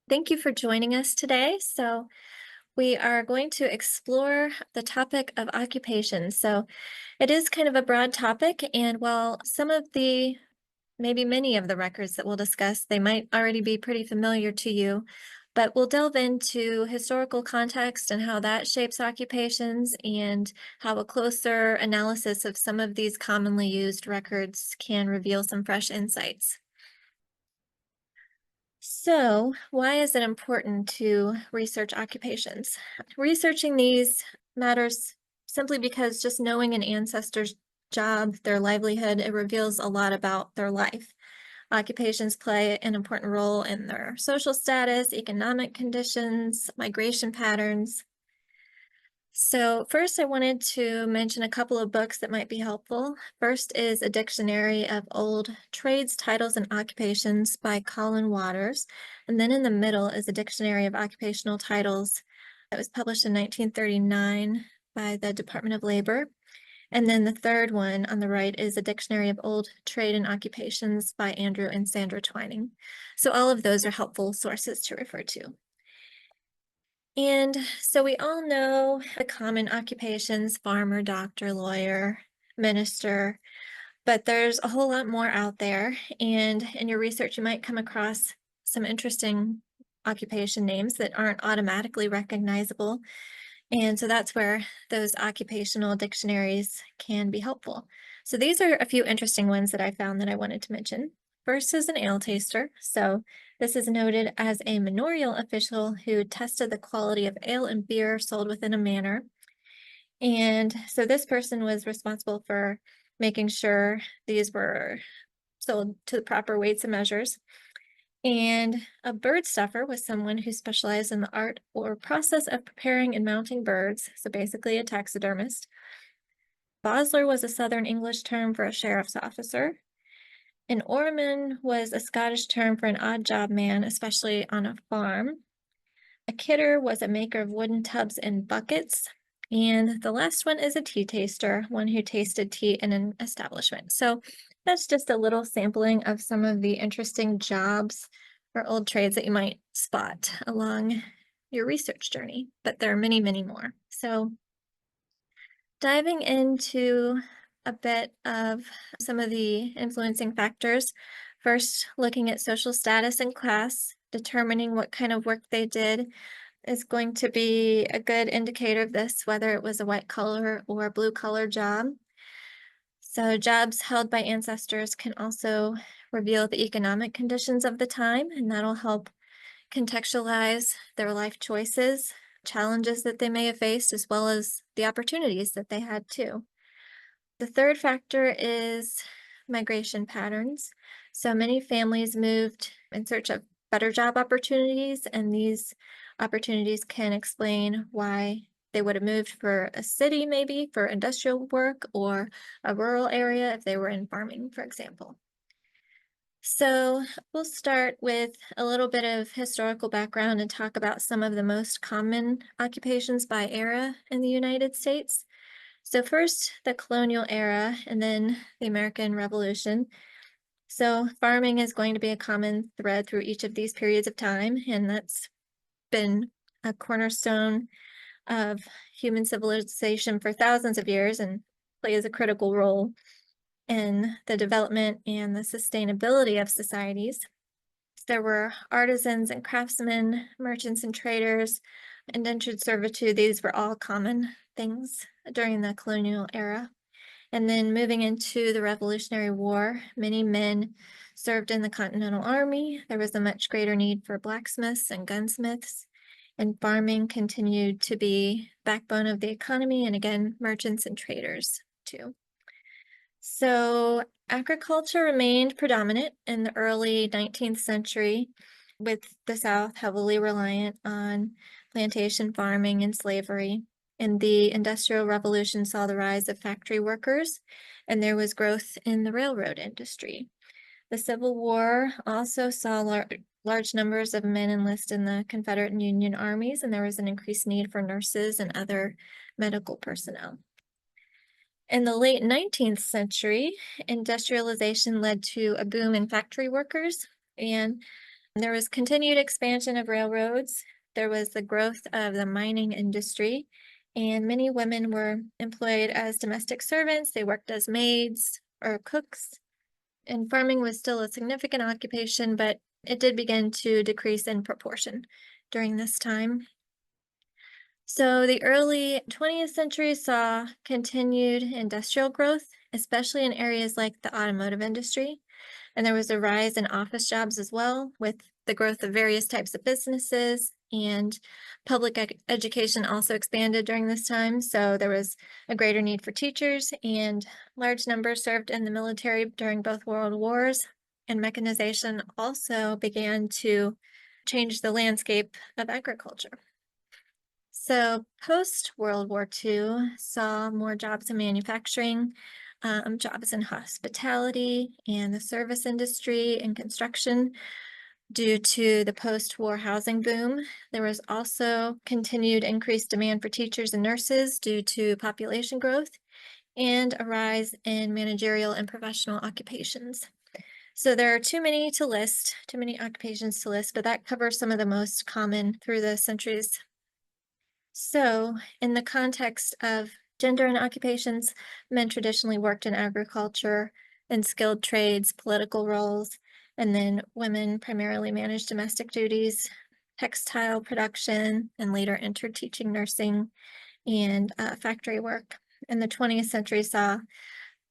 Thank you for joining us today. We are going to explore the topic of occupation. It is kind of a broad topic, and while maybe many of the records that we'll discuss, they might already be pretty familiar to you, but we'll delve into historical context and how that shapes occupations and how a closer analysis of some of these commonly used records can reveal some fresh insights. So, why is it important to research occupations? Researching these matters simply because just knowing an ancestor's job, their livelihood, it reveals a lot about their life. Occupations play an important role in their social status, economic conditions, migration patterns. So, first, I wanted to mention a couple of books that might be helpful. First is A Dictionary of Old Trades, Titles, and Occupations by Colin Waters. And then in the middle is a Dictionary of Occupational Titles that was published in 1939 by the Department of Labor. And then the third one on the right is a Dictionary of Old Trade and Occupations by Andrew and Sandra Twining. So, all of those are helpful sources to refer to. And so we all know the common occupations: farmer, doctor, lawyer, minister, but there's a whole lot more out there. And in your research, you might come across some interesting occupation names that aren't automatically recognizable. And so that's where those occupational dictionaries can be helpful. So these are a few interesting ones that I found that I wanted to mention. First is an ale taster. So this is noted as a manorial official who tested the quality of ale and beer sold within a manor. And so this person was responsible for making sure these were sold to the proper weights and measures. And a bird stuffer was someone who specialized in the art or process of preparing and mounting birds, so basically a taxidermist. Bosler was a Southern English term for a sheriff's officer. An oarman was a Scottish term for an odd job man, especially on a farm. A kidder was a maker of wooden tubs and buckets. And the last one is a tea taster, one who tasted tea in an establishment. So that's just a little sampling of some of the interesting jobs or old trades that you might spot along your research journey, but there are many, many more. So diving into a bit of some of the influencing factors, first looking at social status and class, determining what kind of work they did is going to be a good indicator of this, whether it was a white collar or blue collar job. So jobs held by ancestors can also reveal the economic conditions of the time, and that'll help contextualize their life choices, challenges that they may have faced, as well as the opportunities that they had too. The third factor is migration patterns. So many families moved in search of better job opportunities, and these opportunities can explain why they would have moved for a city, maybe for industrial work, or a rural area if they were in farming, for example. So we'll start with a little bit of historical background and talk about some of the most common occupations by era in the United States. So first, the colonial era, and then the American Revolution. So farming is going to be a common thread through each of these periods of time, and that's been a cornerstone of human civilization for thousands of years and plays a critical role in the development and the sustainability of societies. There were artisans and craftsmen, merchants and traders, indentured servitude. These were all common things during the colonial era. And then moving into the Revolutionary War, many men served in the Continental Army. There was a much greater need for blacksmiths and gunsmiths, and farming continued to be backbone of the economy, and again, merchants and traders too. So agriculture remained predominant in the early 19th century, with the South heavily reliant on plantation farming and slavery. And the Industrial Revolution saw the rise of factory workers, and there was growth in the railroad industry. The Civil War also saw large numbers of men enlist in the Confederate and Union armies, and there was an increased need for nurses and other medical personnel. In the late 19th century, industrialization led to a boom in factory workers, and There was continued expansion of railroads. There was the growth of the mining industry, and many women were employed as domestic servants. They worked as maids or cooks, and farming was still a significant occupation, but it did begin to decrease in proportion during this time. So the early 20th century saw continued industrial growth, especially in areas like the automotive industry. And there was a rise in office jobs as well, with the growth of various types of businesses, and public education also expanded during this time. So there was a greater need for teachers, and large numbers served in the military during both world wars. And mechanization also began to change the landscape of agriculture. So post World War II saw more jobs in manufacturing, jobs in hospitality and the service industry and construction due to the post-war housing boom. There was also continued increased demand for teachers and nurses due to population growth and a rise in managerial and professional occupations. So there are too many to list, too many occupations to list, but that covers some of the most common through the centuries. So, in the context of gender and occupations, men traditionally worked in agriculture and skilled trades, political roles, and then women primarily managed domestic duties, textile production, and later entered teaching, nursing, and factory work. And the 20th century saw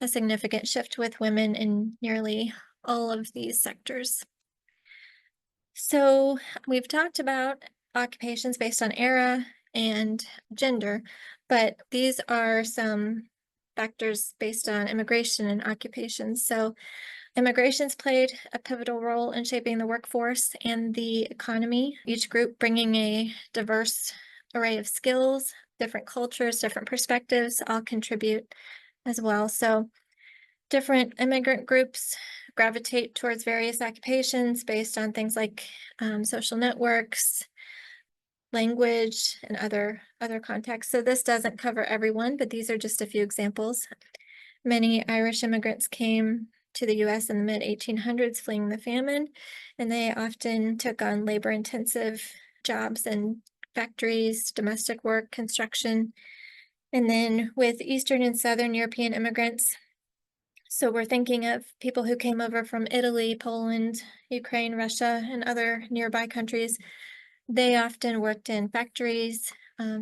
a significant shift with women in nearly all of these sectors. So we've talked about occupations based on era and gender, but these are some factors based on immigration and occupations. So immigrations played a pivotal role in shaping the workforce and the economy, each group bringing a diverse array of skills, different cultures, different perspectives, all contribute as well. So different immigrant groups gravitate towards various occupations based on things like social networks, language, and other contexts. So this doesn't cover everyone, but these are just a few examples. Many Irish immigrants came to the US in the mid 1800s fleeing the famine, and they often took on labor-intensive jobs in factories, domestic work, construction. And then with Eastern and Southern European immigrants, so we're thinking of people who came over from Italy, Poland, Ukraine, Russia, and other nearby countries. They often worked in factories,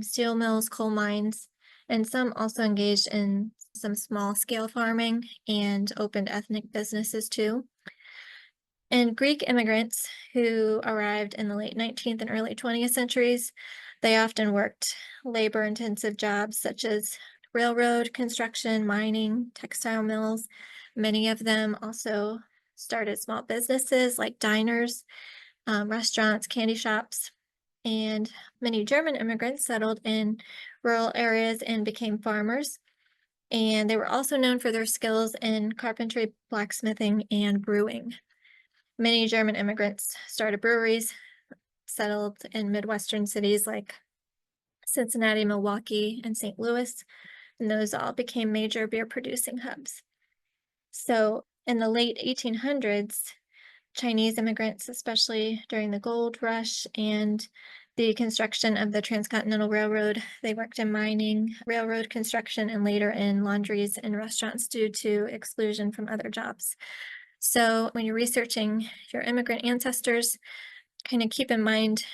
steel mills, coal mines, and some also engaged in some small-scale farming and opened ethnic businesses too. And Greek immigrants who arrived in the late 19th and early 20th centuries, they often worked labor-intensive jobs such as railroad construction, mining, textile mills. Many of them also started small businesses like diners, restaurants, candy shops, and many German immigrants settled in rural areas and became farmers. And they were also known for their skills in carpentry, blacksmithing, and brewing. Many German immigrants started breweries, settled in Midwestern cities like Cincinnati, Milwaukee, and St. Louis, and those all became major beer producing hubs. So in the late 1800s, Chinese immigrants, especially during the gold rush and the construction of the Transcontinental Railroad, they worked in mining, railroad construction, and later in laundries and restaurants due to exclusion from other jobs. So when you're researching your immigrant ancestors, kind of keep in mind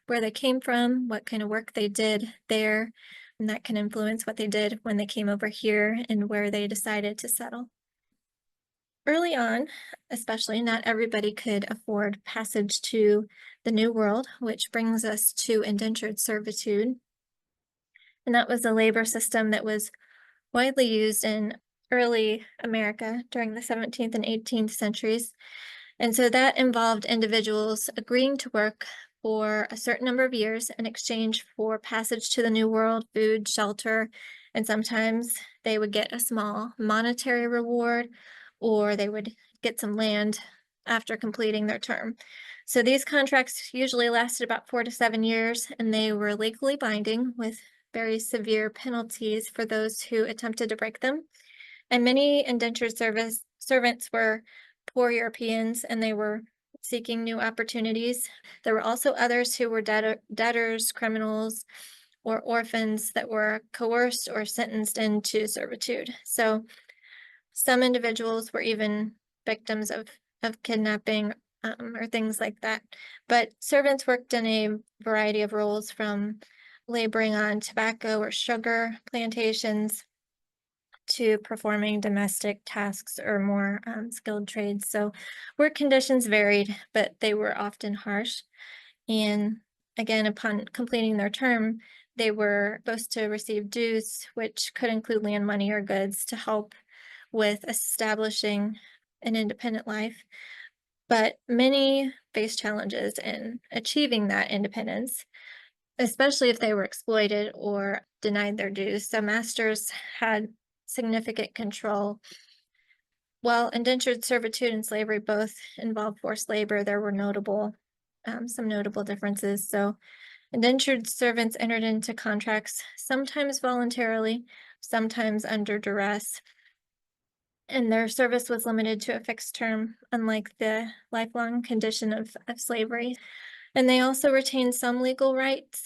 where they came from, what kind of work they did there, and that can influence what they did when they came over here and where they decided to settle. Early on, especially, not everybody could afford passage to the New World, which brings us to indentured servitude. And that was a labor system that was widely used in early America during the 17th and 18th centuries. And so that involved individuals agreeing to work for a certain number of years in exchange for passage to the New World, food, shelter, and sometimes they would get a small monetary reward or they would get some land after completing their term. So these contracts usually lasted about 4 to 7 years, and they were legally binding with very severe penalties for those who attempted to break them. And many indentured servants were poor Europeans, and they were seeking new opportunities. There were also others who were debtors, criminals, or orphans that were coerced or sentenced into servitude. So some individuals were even victims of kidnapping, or things like that. But servants worked in a variety of roles, from laboring on tobacco or sugar plantations to performing domestic tasks or more skilled trades. So work conditions varied, but they were often harsh. And again, upon completing their term, they were supposed to receive dues, which could include land, money, or goods, to help with establishing an independent life. But many faced challenges in achieving that independence, especially if they were exploited or denied their dues. So masters had significant control. While indentured servitude and slavery both involved forced labor, there were some notable differences. So indentured servants entered into contracts sometimes voluntarily, sometimes under duress, and their service was limited to a fixed term, unlike the lifelong condition of slavery. And they also retained some legal rights,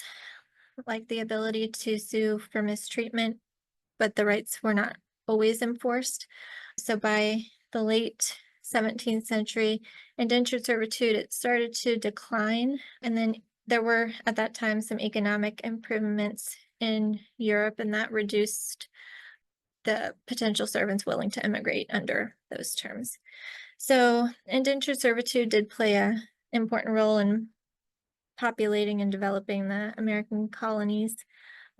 like the ability to sue for mistreatment, but the rights were not always enforced. So by the late 17th century, indentured servitude, it started to decline. And then there were, at that time, some economic improvements in Europe, and that reduced the potential servants willing to immigrate under those terms. So indentured servitude did play an important role in populating and developing the American colonies,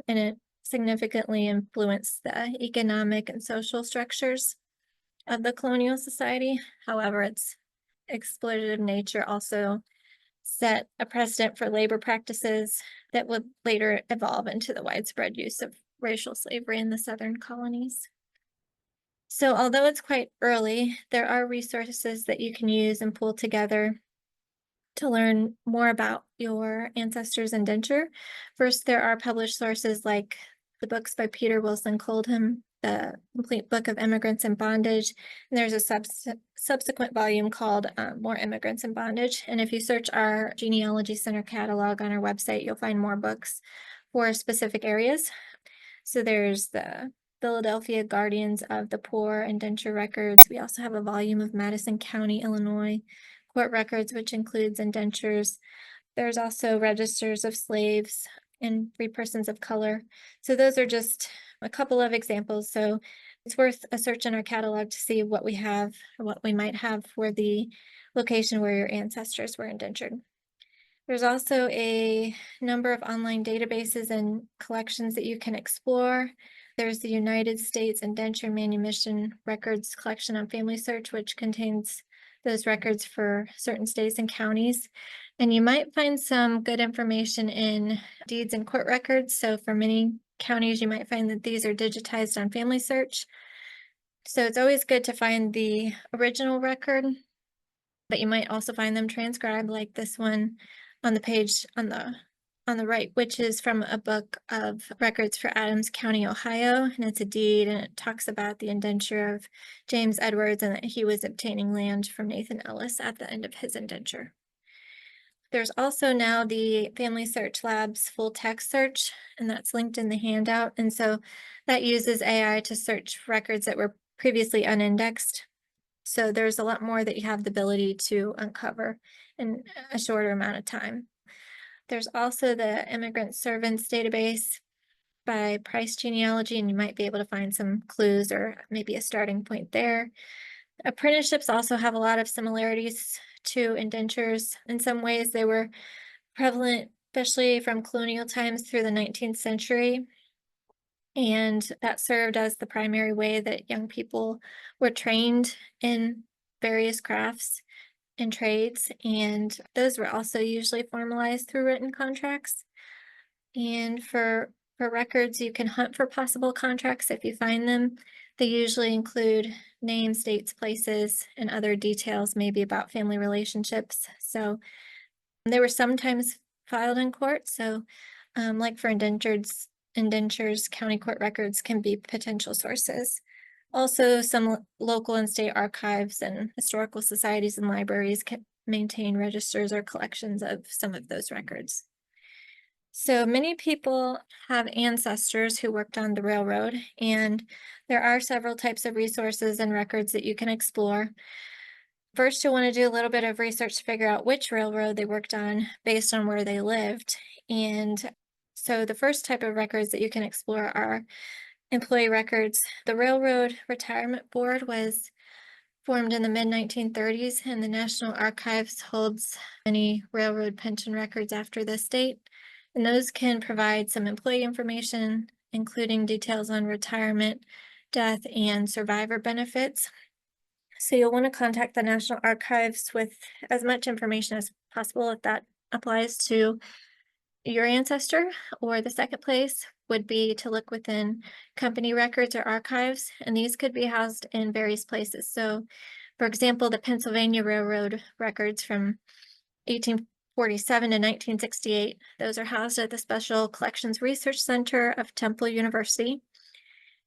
and it significantly influenced the economic and social structures of the colonial society. However, its exploitative nature also set a precedent for labor practices that would later evolve into the widespread use of racial slavery in the southern colonies. So although it's quite early, there are resources that you can use and pull together to learn more about your ancestors' indenture. First, there are published sources like the books by Peter Wilson Coldham, the complete book of Immigrants in Bondage, and there's a subsequent volume called More Immigrants in Bondage. And if you search our Genealogy Center catalog on our website, you'll find more books for specific areas. So there's the Philadelphia Guardians of the Poor indenture records. We also have a volume of Madison County, Illinois court records, which includes indentures. There's also registers of slaves and free persons of color. So those are just a couple of examples. So it's worth a search in our catalog to see what we have or what we might have for the location where your ancestors were indentured. There's also a number of online databases and collections that you can explore. There's the United States Indenture Manumission Records Collection on Family Search, which contains those records for certain states and counties. And you might find some good information in deeds and court records. So for many counties, you might find that these are digitized on Family Search. So it's always good to find the original record, but you might also find them transcribed, like this one on the page on the right, which is from a book of records for Adams County, Ohio, and it's a deed, and it talks about the indenture of James Edwards and that he was obtaining land from Nathan Ellis at the end of his indenture. There's also now the Family Search Lab's full text search, and that's linked in the handout. And so that uses AI to search records that were previously unindexed. So there's a lot more that you have the ability to uncover in a shorter amount of time. There's also the Immigrant Servants database by Price Genealogy, and you might be able to find some clues or maybe a starting point there. Apprenticeships also have a lot of similarities to indentures. In some ways, they were prevalent, especially from colonial times through the 19th century. And that served as the primary way that young people were trained in various crafts and trades. And those were also usually formalized through written contracts. And for records, you can hunt for possible contracts if you find them. They usually include names, dates, places, and other details, maybe about family relationships. So they were sometimes filed in court. So like for indentures, county court records can be potential sources. Also, some local and state archives and historical societies and libraries maintain registers or collections of some of those records. So many people have ancestors who worked on the railroad, and there are several types of resources and records that you can explore. First, you'll want to do a little bit of research to figure out which railroad they worked on based on where they lived. And so the first type of records that you can explore are employee records. The Railroad Retirement Board was formed in the mid-1930s, and the National Archives holds many railroad pension records after this date. And those can provide some employee information, including details on retirement, death, and survivor benefits. So you'll want to contact the National Archives with as much information as possible if that applies to your ancestor. Or the second place would be to look within company records or archives, and these could be housed in various places. So, for example, the Pennsylvania Railroad records from 1847 to 1968, those are housed at the Special Collections Research Center of Temple University.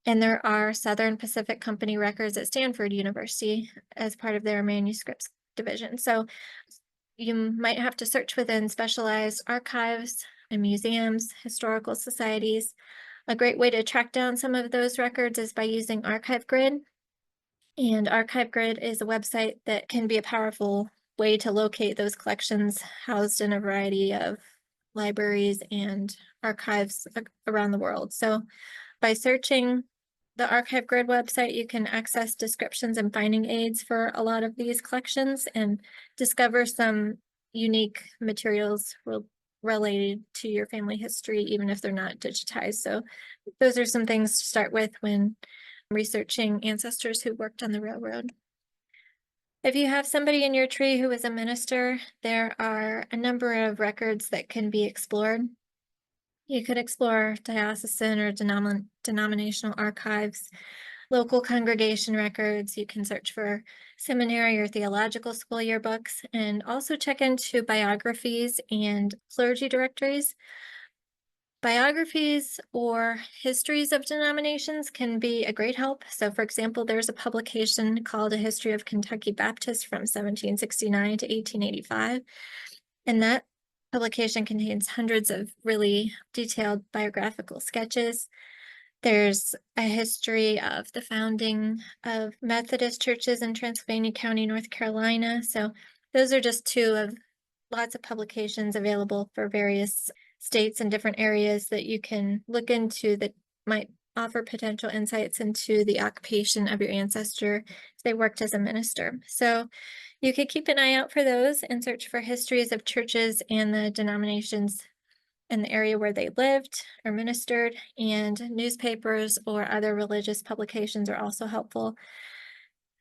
And there are Southern Pacific Company records at Stanford University as part of their manuscripts division. So you might have to search within specialized archives and museums, historical societies. A great way to track down some of those records is by using Archive Grid. And Archive Grid is a website that can be a powerful way to locate those collections housed in a variety of libraries and archives around the world. So by searching the Archive Grid website, you can access descriptions and finding aids for a lot of these collections and discover some unique materials related to your family history, even if they're not digitized. So those are some things to start with when researching ancestors who worked on the railroad. If you have somebody in your tree who is a minister, there are a number of records that can be explored. You could explore diocesan or denominational archives, local congregation records. You can search for seminary or theological school yearbooks, and also check into biographies and clergy directories. Biographies or histories of denominations can be a great help. So, for example, there's a publication called A History of Kentucky Baptists from 1769 to 1885, and that publication contains hundreds of really detailed biographical sketches. There's a history of the founding of Methodist churches in Transylvania County, North Carolina. So those are just two of lots of publications available for various states and different areas that you can look into that might offer potential insights into the occupation of your ancestor if they worked as a minister. So you could keep an eye out for those and search for histories of churches and the denominations in the area where they lived or ministered, and newspapers or other religious publications are also helpful.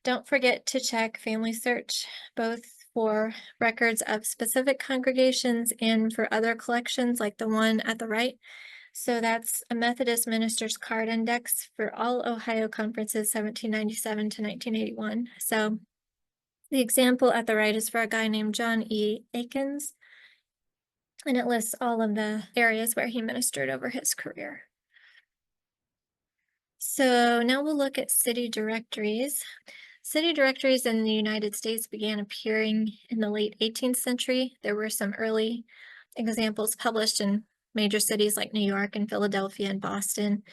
Don't forget to check Family Search, both for records of specific congregations and for other collections like the one at the right. So that's a Methodist Minister's Card Index for all Ohio conferences 1797 to 1981. So the example at the right is for a guy named John E. Akins, and it lists all of the areas where he ministered over his career. So now we'll look at city directories. City directories in the United States began appearing in the late 18th century. There were some early examples published in major cities like New York and Philadelphia and Boston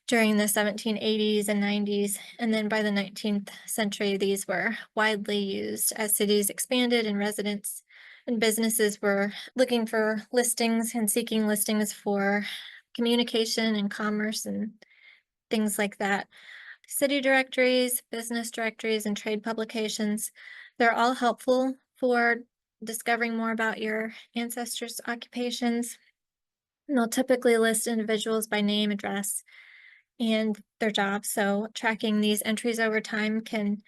during the 1780s and 90s. And then by the 19th century, these were widely used as cities expanded and residents and businesses were looking for listings and seeking listings for communication and commerce and things like that. City directories, business directories, and trade publications, they're all helpful for discovering more about your ancestors' occupations. And they'll typically list individuals by name, address, and their job. So tracking these entries over time can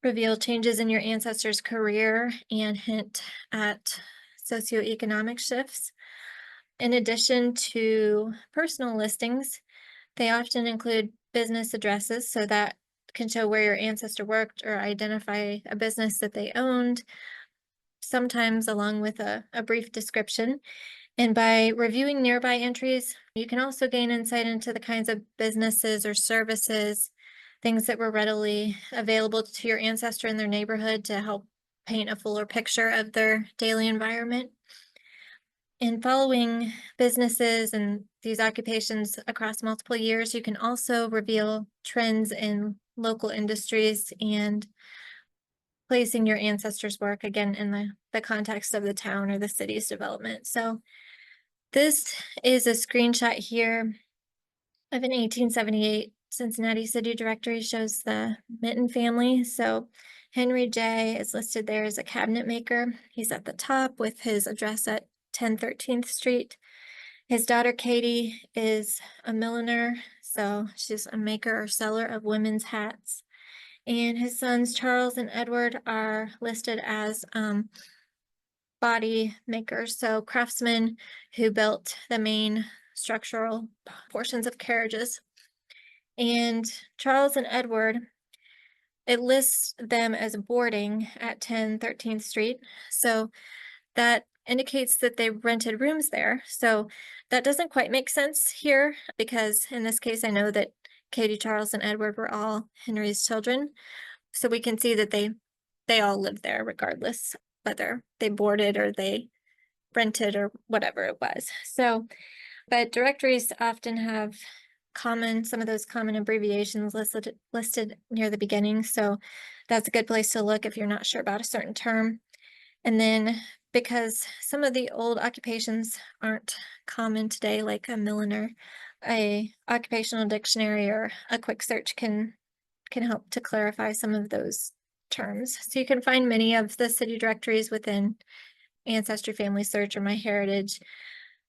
reveal changes in your ancestors' career and hint at socioeconomic shifts. In addition to personal listings, they often include business addresses, so that can show where your ancestor worked or identify a business that they owned, sometimes along with a brief description. And by reviewing nearby entries, you can also gain insight into the kinds of businesses or services, things that were readily available to your ancestor in their neighborhood to help paint a fuller picture of their daily environment. In following businesses and these occupations across multiple years, you can also reveal trends in local industries and placing your ancestors' work again in the context of the town or the city's development. So this is a screenshot here of an 1878 Cincinnati City Directory, shows the Minton family. So Henry J. is listed there as a cabinet maker. He's at the top with his address at 10 13th Street. His daughter Katie is a milliner, so she's a maker or seller of women's hats. And his sons Charles and Edward are listed as body makers, so craftsmen who built the main structural portions of carriages. And Charles and Edward, it lists them as boarding at 10 13th Street. So that indicates that they rented rooms there. So that doesn't quite make sense here, because in this case, I know that Katie, Charles, and Edward were all Henry's children. So we can see that they all lived there regardless whether they boarded or they rented or whatever it was. So, but directories often have some of those common abbreviations listed near the beginning. So that's a good place to look if you're not sure about a certain term. And then because some of the old occupations aren't common today, like a milliner, a occupational dictionary or a quick search can help to clarify some of those terms. So you can find many of the city directories within Ancestry, Family Search, or MyHeritage.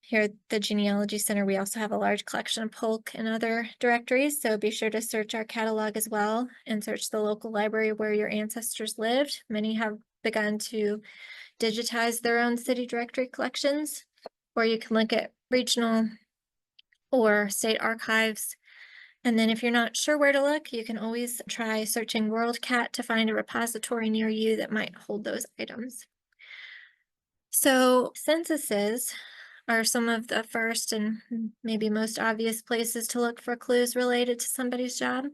Here at the Genealogy Center, we also have a large collection of Polk and other directories, so be sure to search our catalog as well and search the local library where your ancestors lived. Many have begun to digitize their own city directory collections, or you can look at regional or state archives. And then if you're not sure where to look, you can always try searching WorldCat to find a repository near you that might hold those items. So censuses are some of the first and maybe most obvious places to look for clues related to somebody's job.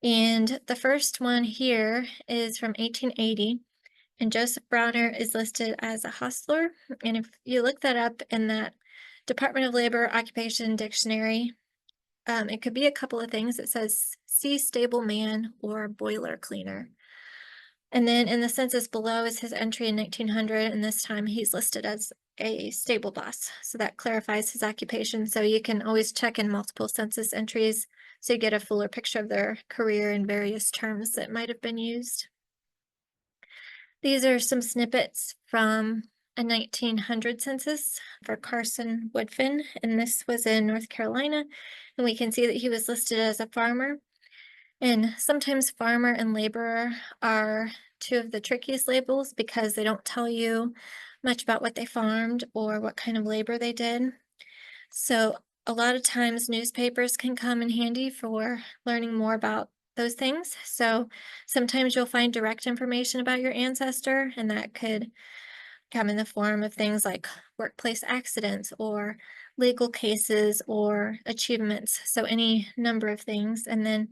And the first one here is from 1880, and Joseph Browner is listed as a hostler. And if you look that up in that Department of Labor Occupation Dictionary, it could be a couple of things. It says sea stable man or boiler cleaner. And then in the census below is his entry in 1900, and this time he's listed as a stable boss. So that clarifies his occupation. So you can always check in multiple census entries so you get a fuller picture of their career and various terms that might have been used. These are some snippets from a 1900 census for Carson Woodfin, and this was in North Carolina, and we can see that he was listed as a farmer. And sometimes farmer and laborer are two of the trickiest labels because they don't tell you much about what they farmed or what kind of labor they did. So a lot of times newspapers can come in handy for learning more about those things. So sometimes you'll find direct information about your ancestor, and that could come in the form of things like workplace accidents or legal cases or achievements. So any number of things. And then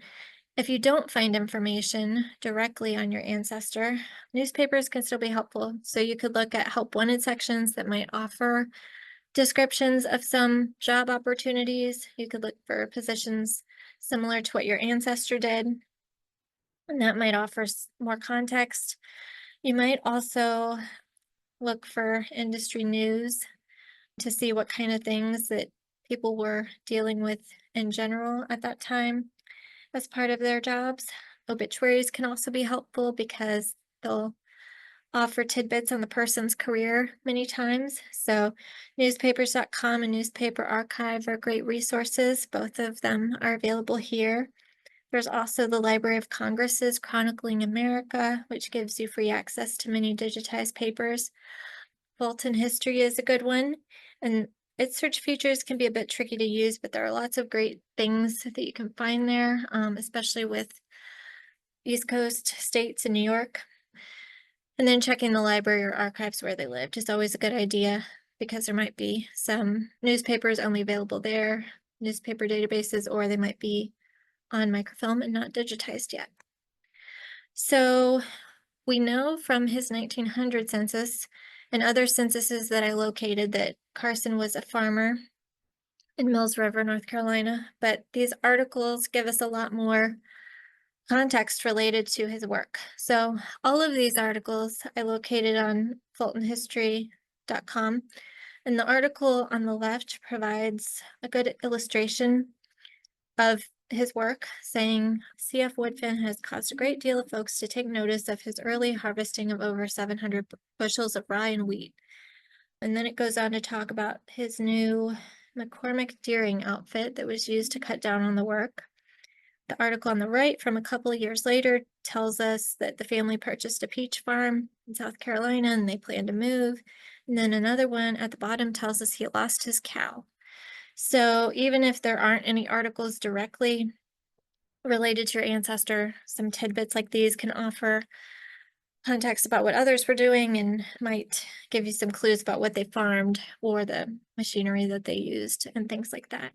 if you don't find information directly on your ancestor, newspapers can still be helpful. So you could look at help wanted sections that might offer descriptions of some job opportunities. You could look for positions similar to what your ancestor did, and that might offer more context. You might also look for industry news to see what kind of things that people were dealing with in general at that time as part of their jobs. Obituaries can also be helpful because they'll offer tidbits on the person's career many times. So newspapers.com and Newspaper Archive are great resources. Both of them are available here. There's also the Library of Congress's Chronicling America, which gives you free access to many digitized papers. Fulton History is a good one, and its search features can be a bit tricky to use, but there are lots of great things that you can find there, especially with East Coast states and New York. And then checking the library or archives where they lived is always a good idea, because there might be some newspapers only available there, newspaper databases, or they might be on microfilm and not digitized yet. So We know from his 1900 census and other censuses that I located that Carson was a farmer in Mills River, North Carolina, but these articles give us a lot more context related to his work. So all of these articles I located on fultonhistory.com, and the article on the left provides a good illustration of his work, saying C.F. Woodfin has caused a great deal of folks to take notice of his early harvesting of over 700 bushels of rye and wheat. And then it goes on to talk about his new McCormick Deering outfit that was used to cut down on the work. The article on the right from a couple of years later tells us that the family purchased a peach farm in South Carolina and they planned to move. And then another one at the bottom tells us he lost his cow. So even if there aren't any articles directly related to your ancestor, some tidbits like these can offer context about what others were doing and might give you some clues about what they farmed or the machinery that they used and things like that.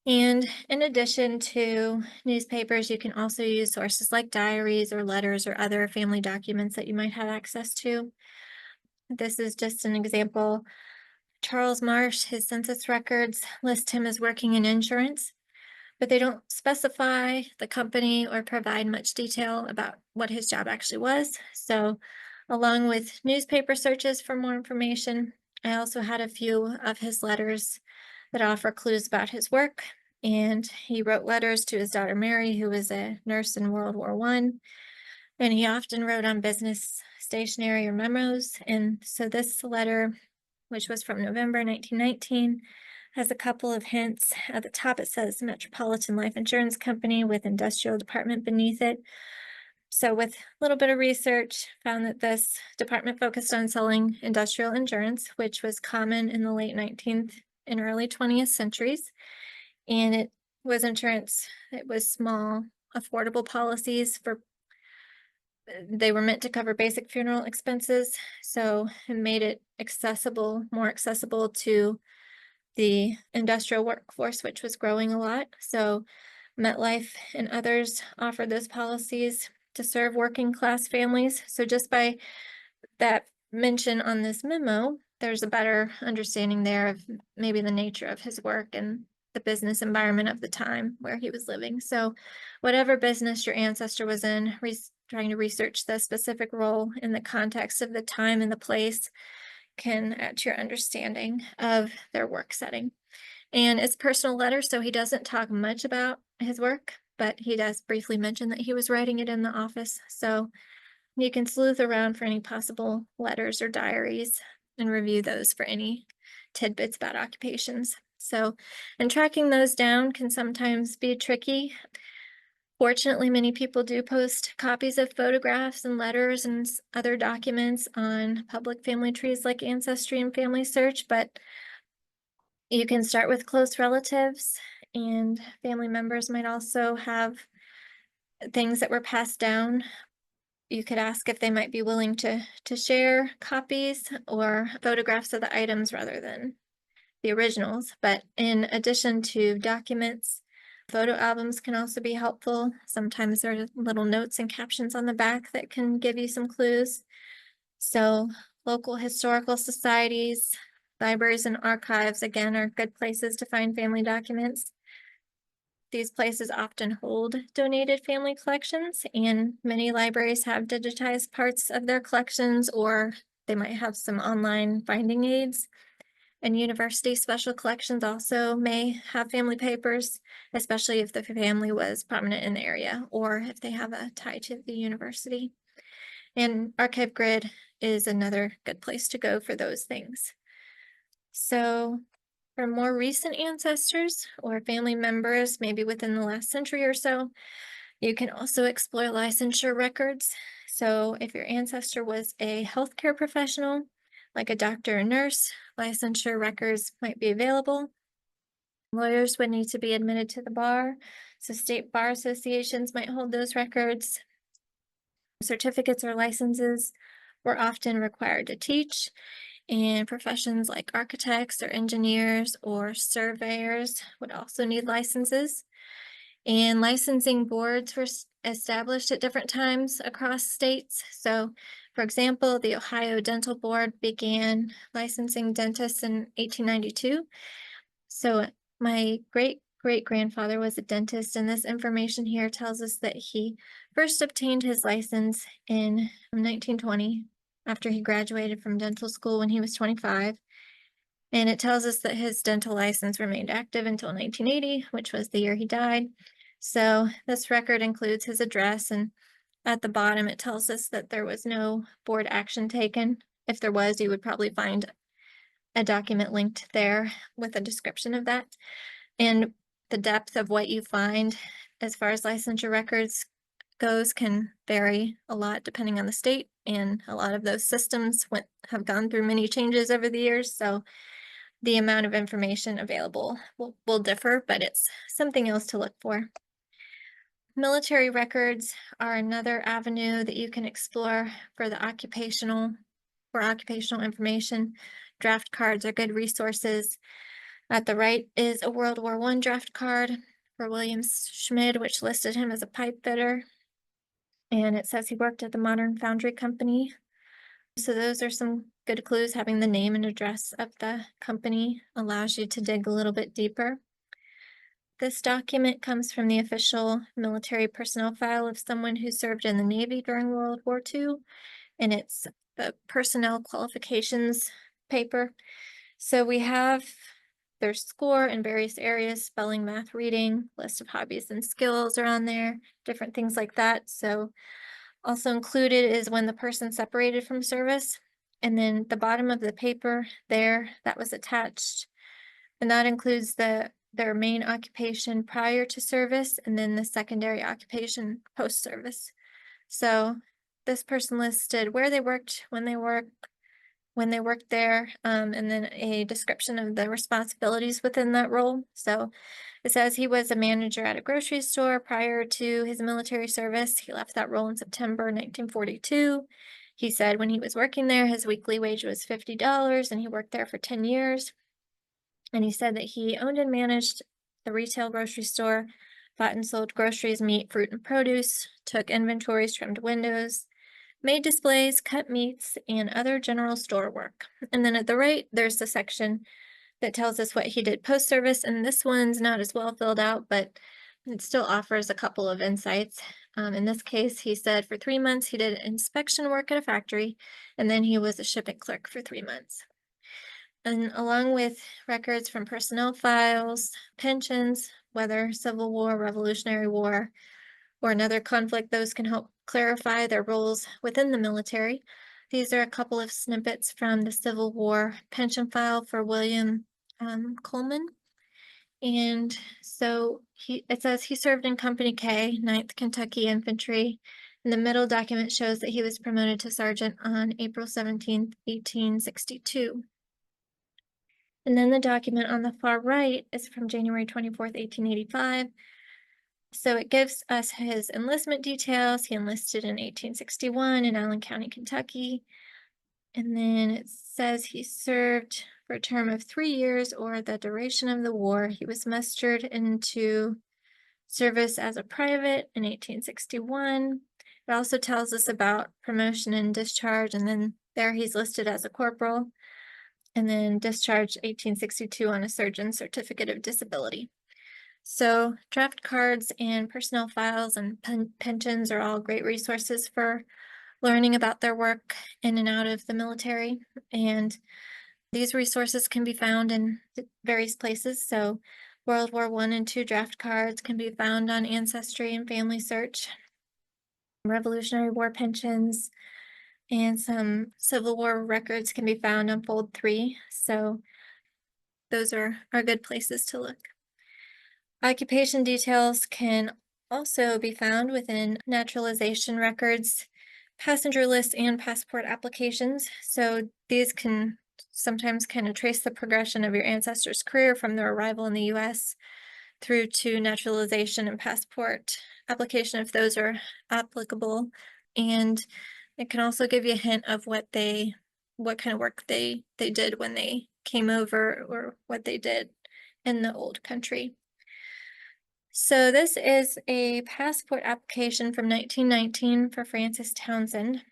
And in addition to newspapers, you can also use sources like diaries or letters or other family documents that you might have access to. This is just an example. Charles Marsh, his census records list him as working in insurance, but they don't specify the company or provide much detail about what his job actually was. So, along with newspaper searches for more information, I also had a few of his letters that offer clues about his work. And he wrote letters to his daughter Mary, who was a nurse in World War I. And he often wrote on business stationery or memos. And so this letter, which was from November 1919, has a couple of hints. At the top, it says Metropolitan Life Insurance Company with industrial department beneath it. So with a little bit of research, found that this department focused on selling industrial insurance, which was common in the late 19th and early 20th centuries. And it was insurance, it was small, affordable policies for, they were meant to cover basic funeral expenses. So it made it accessible, more accessible to the industrial workforce, which was growing a lot. So MetLife and others offered those policies to serve working class families. So just by that mention on this memo, there's a better understanding there of maybe the nature of his work and the business environment of the time where he was living. So whatever business your ancestor was in, trying to research the specific role in the context of the time and the place can add to your understanding of their work setting. And it's personal letter, so he doesn't talk much about his work, but he does briefly mention that he was writing it in the office. So you can sleuth around for any possible letters or diaries and review those for any tidbits about occupations. So, and tracking those down can sometimes be tricky. Fortunately, many people do post copies of photographs and letters and other documents on public family trees like Ancestry and Family Search, but you can start with close relatives, and family members might also have things that were passed down. You could ask if they might be willing to share copies or photographs of the items rather than the originals. But in addition to documents, photo albums can also be helpful. Sometimes there are little notes and captions on the back that can give you some clues. So local historical societies, libraries, and archives, again, are good places to find family documents. These places often hold donated family collections, and many libraries have digitized parts of their collections, or they might have some online finding aids. And university special collections also may have family papers, especially if the family was prominent in the area or if they have a tie to the university. And Archive Grid is another good place to go for those things. So for more recent ancestors or family members, maybe within the last century or so, you can also explore licensure records. So if your ancestor was a healthcare professional, like a doctor or nurse, licensure records might be available. Lawyers would need to be admitted to the bar, so state bar associations might hold those records. Certificates or licenses were often required to teach, and professions like architects or engineers or surveyors would also need licenses. And licensing boards for established at different times across states. So, for example, the Ohio Dental Board began licensing dentists in 1892. So, my great great grandfather was a dentist, and this information here tells us that he first obtained his license in 1920 after he graduated from dental school when he was 25. And it tells us that his dental license remained active until 1980, which was the year he died. So this record includes his address, and at the bottom it tells us that there was no board action taken. If there was, you would probably find a document linked there with a description of that. And the depth of what you find as far as licensure records goes can vary a lot depending on the state, and a lot of those systems have gone through many changes over the years. So the amount of information available will differ, but it's something else to look for. Military records are another avenue that you can explore for occupational information. Draft cards are good resources. At the right is a World War I draft card for William Schmid, which listed him as a pipe fitter. And it says he worked at the Modern Foundry Company. So those are some good clues. Having the name and address of the company allows you to dig a little bit deeper. This document comes from the official military personnel file of someone who served in the Navy during World War II, and it's the personnel qualifications paper. So we have their score in various areas: spelling, math, reading, list of hobbies and skills are on there, different things like that. So also included is when the person separated from service, and then the bottom of the paper there that was attached, and that includes their main occupation prior to service and then the secondary occupation post-service. So this person listed where they worked, when they worked there, and then a description of the responsibilities within that role. So it says he was a manager at a grocery store prior to his military service. He left that role in September 1942. He said when he was working there, his weekly wage was $50, and he worked there for 10 years. And he said that he owned and managed the retail grocery store, bought and sold groceries, meat, fruit, and produce, took inventories, trimmed windows, made displays, cut meats, and other general store work. And then at the right, there's the section that tells us what he did post-service, and this one's not as well filled out, but it still offers a couple of insights. In this case, he said for 3 months he did inspection work at a factory, and then he was a shipping clerk for 3 months. And along with records from personnel files, pensions, whether Civil War, Revolutionary War, or another conflict, those can help clarify their roles within the military. These are a couple of snippets from the Civil War pension file for William Coleman. And so it says he served in Company K, 9th Kentucky Infantry. And the middle document shows that he was promoted to sergeant on April 17th, 1862. And then the document on the far right is from January 24th, 1885. So it gives us his enlistment details. He enlisted in 1861 in Allen County, Kentucky. And then it says he served for a term of 3 years or the duration of the war. He was mustered into service as a private in 1861. It also tells us about promotion and discharge, and then there he's listed as a corporal, and then discharged 1862 on a surgeon's certificate of disability. So draft cards and personnel files and pensions are all great resources for learning about their work in and out of the military. And these resources can be found in various places. So World War I and II draft cards can be found on Ancestry and Family Search. Revolutionary War pensions and some Civil War records can be found on Fold 3. So those are good places to look. Occupation details can also be found within naturalization records, passenger lists, and passport applications. So these can sometimes kind of trace the progression of your ancestors' career from their arrival in the U.S. through to naturalization and passport application, if those are applicable. And it can also give you a hint of what kind of work they did when they came over, or what they did in the old country. So this is a passport application from 1919 for Francis Townsend.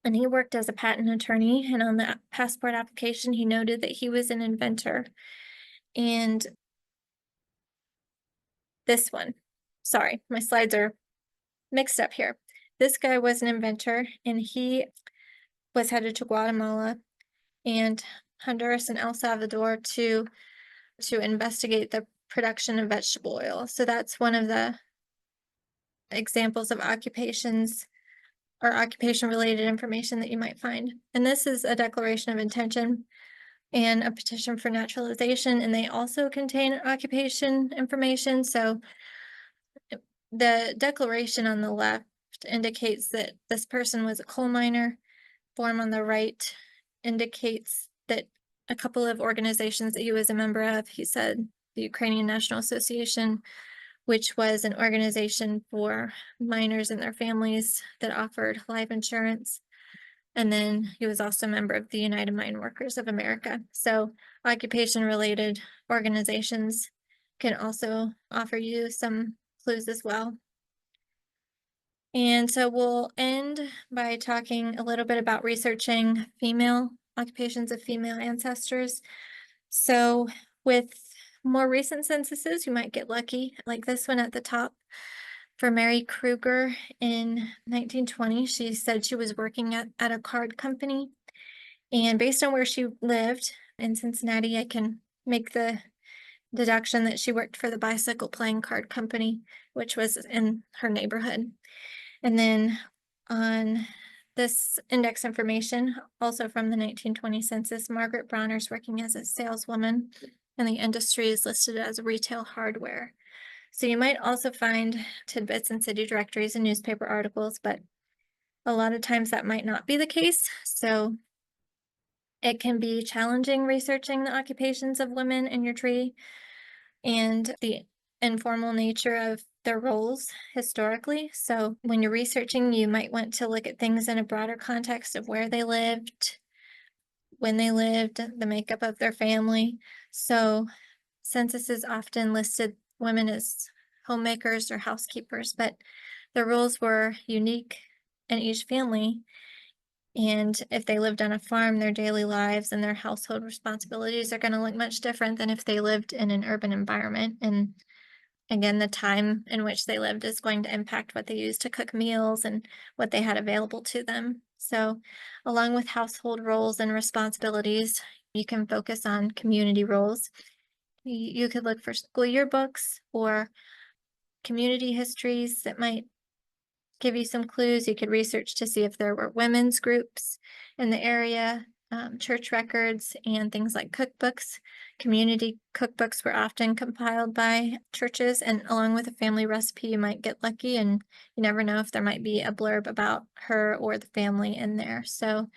And he worked as a patent attorney. And on the passport application, he noted that he was an inventor. And this one, sorry, my slides are mixed up here. This guy was an inventor, and he was headed to Guatemala and Honduras and El Salvador to investigate the production of vegetable oil. So that's one of the examples of occupations or occupation related information that you might find. And this is a declaration of intention and a petition for naturalization, and they also contain occupation information. So the declaration on the left indicates that this person was a coal miner. Form on the right indicates that a couple of organizations that he was a member of, he said the Ukrainian National Association, which was an organization for miners and their families that offered life insurance. And then he was also a member of the United Mine Workers of America. So occupation-related organizations can also offer you some clues as well. And so we'll end by talking a little bit about researching female occupations of female ancestors. So with more recent censuses, you might get lucky, like this one at the top. For Mary Kruger in 1920, she said she was working at a card company. And based on where she lived in Cincinnati, I can make the deduction that she worked for the bicycle playing card company, which was in her neighborhood. And then on this index information, also from the 1920 census, Margaret Bronner's working as a saleswoman, and the industry is listed as retail hardware. So you might also find tidbits in city directories and newspaper articles, but a lot of times that might not be the case. So it can be challenging researching the occupations of women in your tree and the informal nature of their roles historically. So when you're researching, you might want to look at things in a broader context of where they lived, when they lived, the makeup of their family. So censuses often listed women as homemakers or housekeepers, but the roles were unique in each family. And if they lived on a farm, their daily lives and their household responsibilities are going to look much different than if they lived in an urban environment. And again, the time in which they lived is going to impact what they used to cook meals and what they had available to them. So, along with household roles and responsibilities, you can focus on community roles. You could look for school yearbooks or community histories that might give you some clues. You could research to see if there were women's groups in the area, church records, and things like cookbooks. Community cookbooks were often compiled by churches, and along with a family recipe, you might get lucky, and you never know if there might be a blurb about her or the family in there. So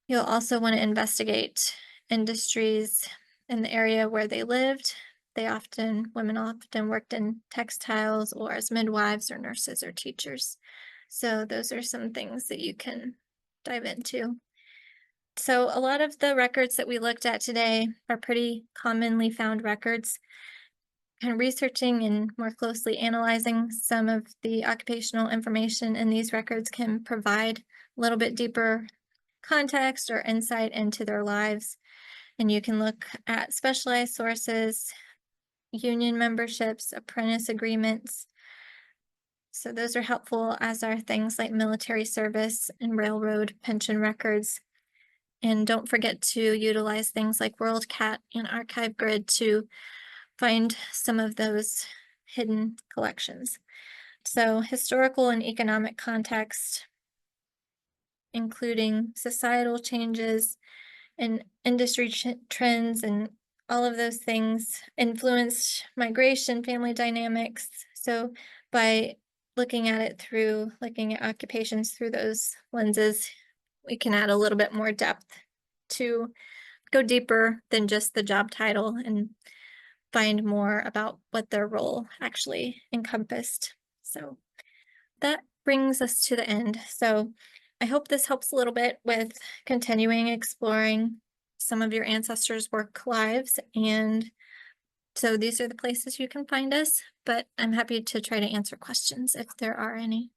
you'll also want to investigate industries in the area where they lived. Women often worked in textiles or as midwives or nurses or teachers. So those are some things that you can dive into. So a lot of the records that we looked at today are pretty commonly found records. Kind of researching and more closely analyzing some of the occupational information in these records can provide a little bit deeper context or insight into their lives. And you can look at specialized sources, union memberships, apprentice agreements. So those are helpful, as are things like military service and railroad pension records. And don't forget to utilize things like WorldCat and Archive Grid to find some of those hidden collections. So historical and economic context, including societal changes and industry trends, and all of those things influenced migration, family dynamics. So by looking at occupations through those lenses, we can add a little bit more depth to go deeper than just the job title and find more about what their role actually encompassed. So that brings us to the end. So I hope this helps a little bit with continuing exploring some of your ancestors' work lives and So these are the places you can find us, but I'm happy to try to answer questions if there are any.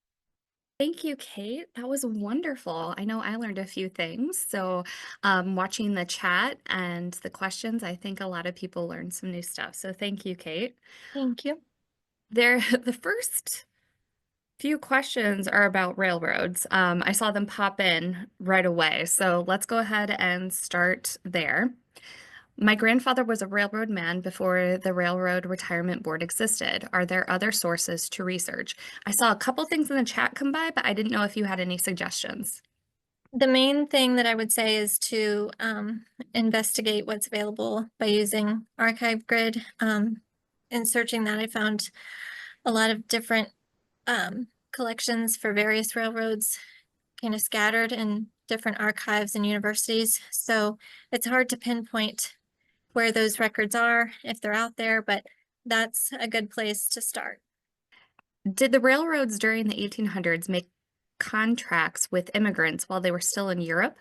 Thank you, Kate. That was wonderful. I know I learned a few things. So, watching the chat and the questions, I think a lot of people learned some new stuff. So, thank you, Kate. Thank you. The first few questions are about railroads. I saw them pop in right away. So, let's go ahead and start there. My grandfather was a railroad man before the Railroad Retirement Board existed. Are there other sources to research? I saw a couple things in the chat come by, but I didn't know if you had any suggestions. The main thing that I would say is to investigate what's available by using Archive Grid. In searching that, I found a lot of different collections for various railroads kind of scattered in different archives and universities. So it's hard to pinpoint where those records are, if they're out there, but that's a good place to start. Did the railroads during the 1800s make contracts with immigrants while they were still in Europe?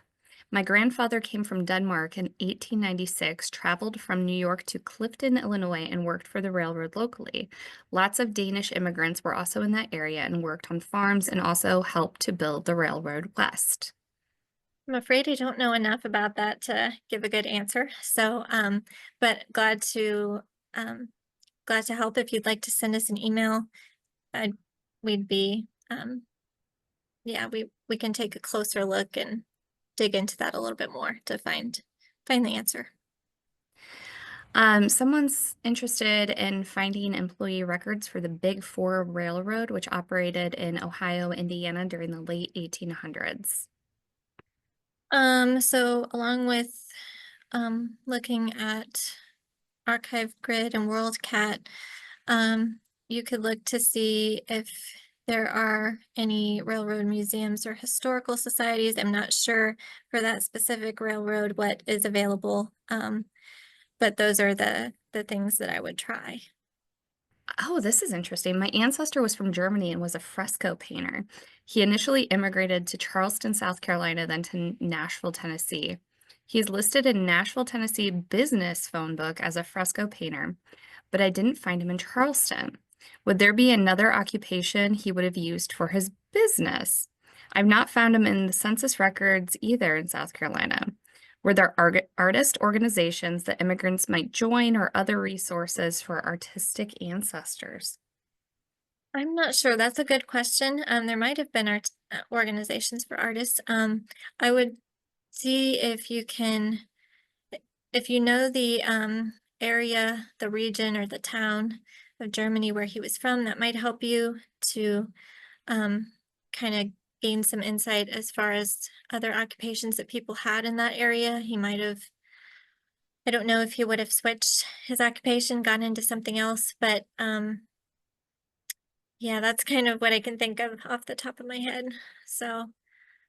My grandfather came from Denmark in 1896, traveled from New York to Clifton, Illinois, and worked for the railroad locally. Lots of Danish immigrants were also in that area and worked on farms and also helped to build the railroad west. I'm afraid I don't know enough about that to give a good answer. So, but um, glad to help. If you'd like to send us an email, I'd, we'd be, yeah, we can take a closer look and dig into that a little bit more to find the answer. Someone's interested in finding employee records for the Big Four Railroad, which operated in Ohio, Indiana during the late 1800s. So along with looking at Archive Grid and WorldCat, you could look to see if there are any railroad museums or historical societies. I'm not sure for that specific railroad what is available, but those are the things that I would try. Oh, this is interesting. My ancestor was from Germany and was a fresco painter. He initially immigrated to Charleston, South Carolina, then to Nashville, Tennessee. He's listed in Nashville, Tennessee business phone book as a fresco painter, but I didn't find him in Charleston. Would there be another occupation he would have used for his business? I've not found him in the census records either in South Carolina. Were there artist organizations that immigrants might join or other resources for artistic ancestors? I'm not sure. That's a good question. There might have been art organizations for artists. I would see if you can, if you know the area, the region, or the town of Germany where he was from, that might help you to um, kind of gain some insight as far as other occupations that people had in that area. He might have, I don't know if he would have switched his occupation, gone into something else, but yeah, that's kind of what I can think of off the top of my head. So,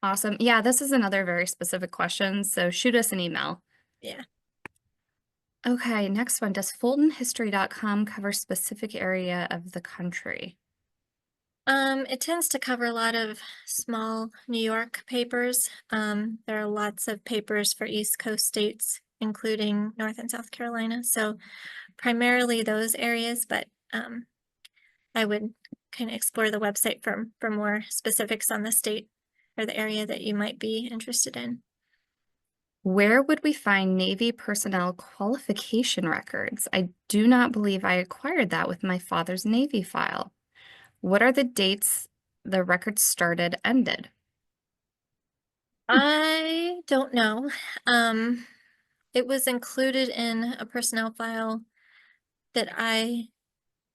Awesome. Yeah, this is another very specific question, so shoot us an email. yeah. Okay, next one. Does FultonHistory.com cover specific area of the country? It tends to cover a lot of small New York papers. There are lots of papers for East Coast states, including North and South Carolina. So primarily those areas, but I would kind of explore the website for more specifics on the state or the area that you might be interested in. Where would we find Navy personnel qualification records? I do not believe I acquired that with my father's Navy file. What are the dates the records started, ended? I don't know. Um, it was included in a personnel file that I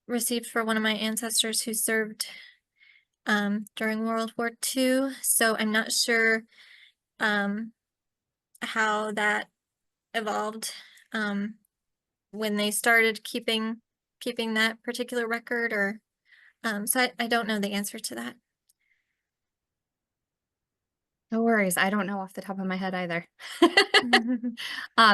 received for one of my ancestors who served during World War II. So I'm not sure um, how that evolved um, when they started keeping that particular record, or so I don't know the answer to that. No worries. I don't know off the top of my head either.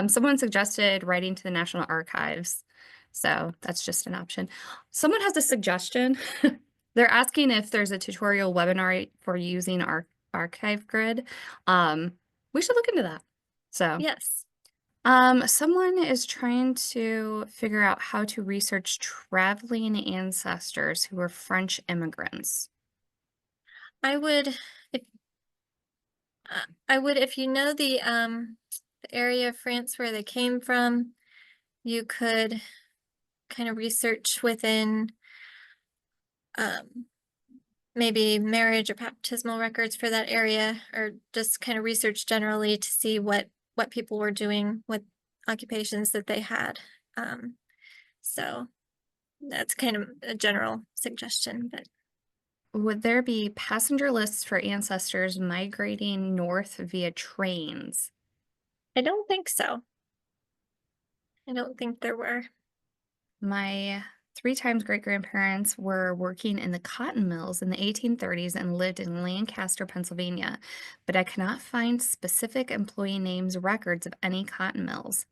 Someone suggested writing to the National Archives. So that's just an option. Someone has a suggestion. They're asking if there's a tutorial webinar for using our archive grid. We should look into that. So, Yes. Someone is trying to figure out how to research traveling ancestors who were French immigrants. I would, if I would, if you know the area of France where they came from, you could kind of research within um maybe marriage or baptismal records for that area, or just kind of research generally to see what people were doing, what occupations that they had. Um, so that's kind of a general suggestion, but Would there be passenger lists for ancestors migrating north via trains? I don't think so. I don't think there were. My three times great grandparents were working in the cotton mills in the 1830s and lived in Lancaster, Pennsylvania, but I cannot find specific employee names records of any cotton mills.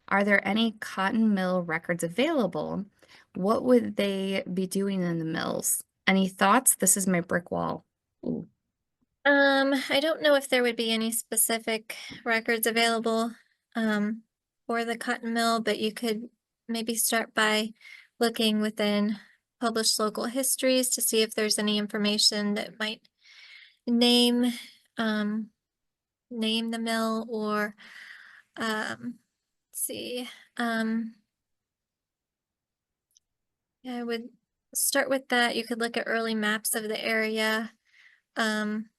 Are there any cotton mill records available? What would they be doing in the mills? Any thoughts? This is my brick wall. Ooh. I don't know if there would be any specific records available um, for the cotton mill, but you could maybe start by looking within published local histories to see if there's any information that might name um, name the mill, or see. Um, yeah, I would start with that. You could look at early maps of the area. Um,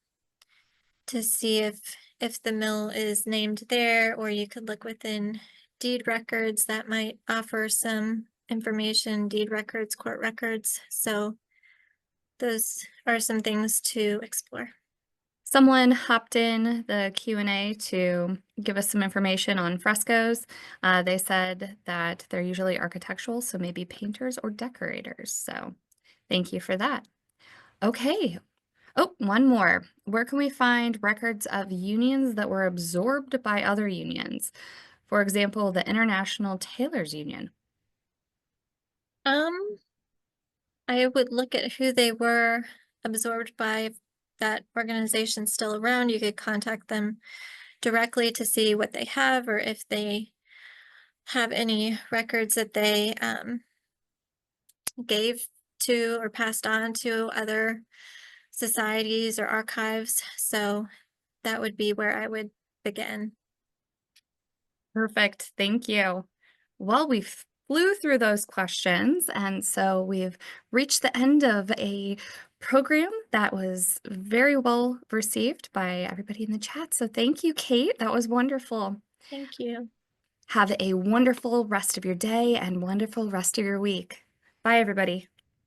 to see if the mill is named there, or you could look within deed records that might offer some information, deed records, court records. So those are some things to explore. Someone hopped in the Q&A to give us some information on frescoes. They said that they're usually architectural, so maybe painters or decorators. So thank you for that. Okay. Oh, one more. Where can we find records of unions that were absorbed by other unions? For example, the International Tailors Union. Um, I would look at who they were absorbed by. If that organization's still around, you could contact them directly to see what they have, or if they have any records that they gave to or passed on to other societies or archives. So that would be where I would begin. Perfect. Thank you. Well, we flew through those questions, and so we've reached the end of a program that was very well received by everybody in the chat. So thank you, Kate. That was wonderful. Thank you. Have a wonderful rest of your day and wonderful rest of your week. Bye, everybody.